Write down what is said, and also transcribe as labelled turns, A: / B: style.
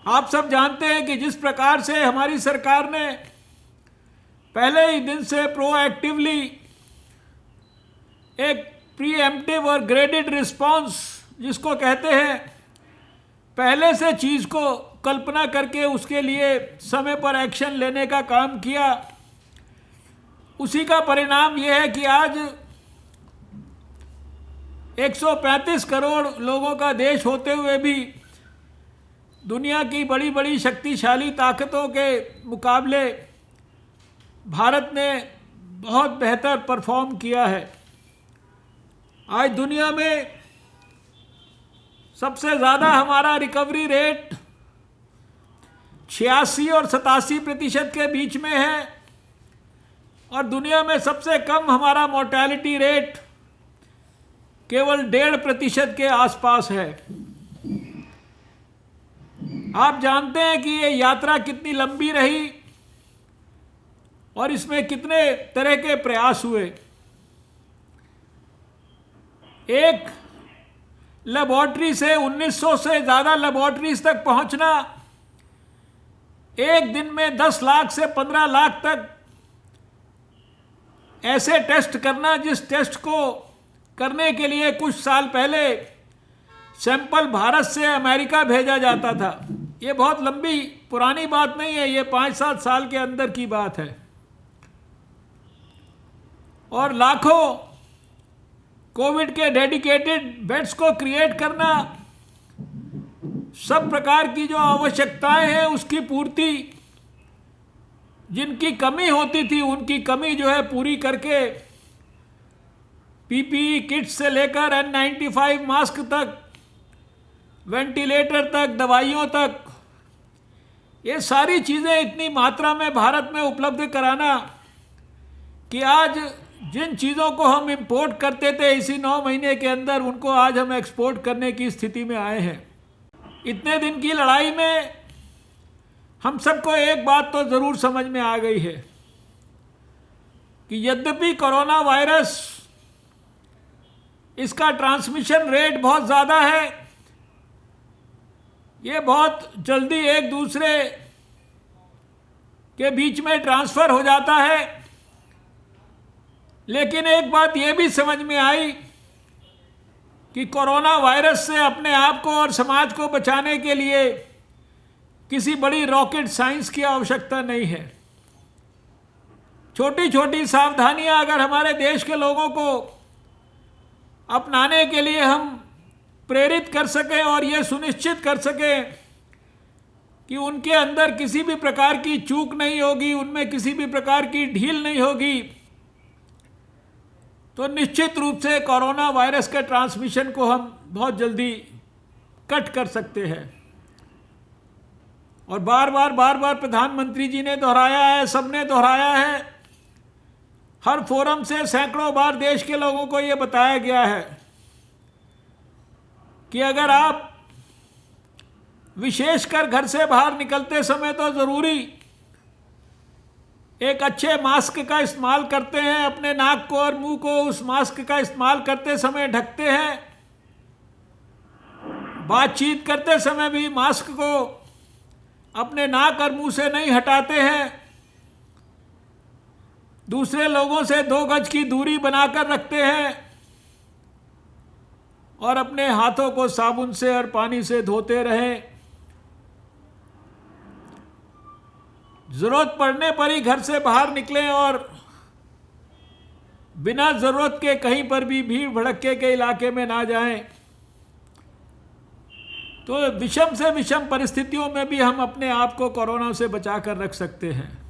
A: आप सब जानते हैं कि जिस प्रकार से हमारी सरकार ने पहले ही दिन से प्रोएक्टिवली एक प्रीएम्प्टिव और ग्रेडेड रिस्पांस जिसको कहते हैं, पहले से चीज़ को कल्पना करके उसके लिए समय पर एक्शन लेने का काम किया, उसी का परिणाम यह है कि आज 135 करोड़ लोगों का देश होते हुए भी दुनिया की बड़ी बड़ी शक्तिशाली ताकतों के मुकाबले भारत ने बहुत बेहतर परफॉर्म किया है। आज दुनिया में सबसे ज़्यादा हमारा रिकवरी रेट 86 और 87% के बीच में है और दुनिया में सबसे कम हमारा मोर्टेलिटी रेट केवल 1.5% के आसपास है। आप जानते हैं कि ये यात्रा कितनी लंबी रही और इसमें कितने तरह के प्रयास हुए। एक लेबॉर्ट्री से 1900 से ज़्यादा लेबॉर्ट्रीज तक पहुंचना, एक दिन में 10 लाख से 15 लाख तक ऐसे टेस्ट करना जिस टेस्ट को करने के लिए कुछ साल पहले सैंपल भारत से अमेरिका भेजा जाता था। ये बहुत लंबी पुरानी बात नहीं है, ये 5-7 साल के अंदर की बात है। और लाखों कोविड के डेडिकेटेड बेड्स को क्रिएट करना, सब प्रकार की जो आवश्यकताएं हैं उसकी पूर्ति, जिनकी कमी होती थी उनकी कमी जो है पूरी करके पीपीई किट से लेकर N95 मास्क तक, वेंटिलेटर तक, दवाइयों तक, ये सारी चीज़ें इतनी मात्रा में भारत में उपलब्ध कराना कि आज जिन चीज़ों को हम इंपोर्ट करते थे इसी 9 महीने के अंदर, उनको आज हम एक्सपोर्ट करने की स्थिति में आए हैं। इतने दिन की लड़ाई में हम सबको एक बात तो ज़रूर समझ में आ गई है कि यद्यपि कोरोना वायरस, इसका ट्रांसमिशन रेट बहुत ज़्यादा है, ये बहुत जल्दी एक दूसरे के बीच में ट्रांसफ़र हो जाता है, लेकिन एक बात ये भी समझ में आई कि कोरोना वायरस से अपने आप को और समाज को बचाने के लिए किसी बड़ी रॉकेट साइंस की आवश्यकता नहीं है। छोटी छोटी सावधानियां अगर हमारे देश के लोगों को अपनाने के लिए हम प्रेरित कर सकें और ये सुनिश्चित कर सकें कि उनके अंदर किसी भी प्रकार की चूक नहीं होगी, उनमें किसी भी प्रकार की ढील नहीं होगी, तो निश्चित रूप से कोरोना वायरस के ट्रांसमिशन को हम बहुत जल्दी कट कर सकते हैं। और बार बार प्रधानमंत्री जी ने दोहराया है, सबने दोहराया है, हर फोरम से सैकड़ों बार देश के लोगों को ये बताया गया है कि अगर आप विशेषकर घर से बाहर निकलते समय तो ज़रूरी एक अच्छे मास्क का इस्तेमाल करते हैं, अपने नाक को और मुंह को उस मास्क का इस्तेमाल करते समय ढकते हैं, बातचीत करते समय भी मास्क को अपने नाक और मुंह से नहीं हटाते हैं, दूसरे लोगों से 2 गज की दूरी बनाकर रखते हैं और अपने हाथों को साबुन से और पानी से धोते रहें। ज़रूरत पड़ने पर ही घर से बाहर निकलें और बिना ज़रूरत के कहीं पर भी भीड़ भड़क्के के इलाके में ना जाएं। तो विषम से विषम परिस्थितियों में भी हम अपने आप को कोरोना से बचा कर रख सकते हैं।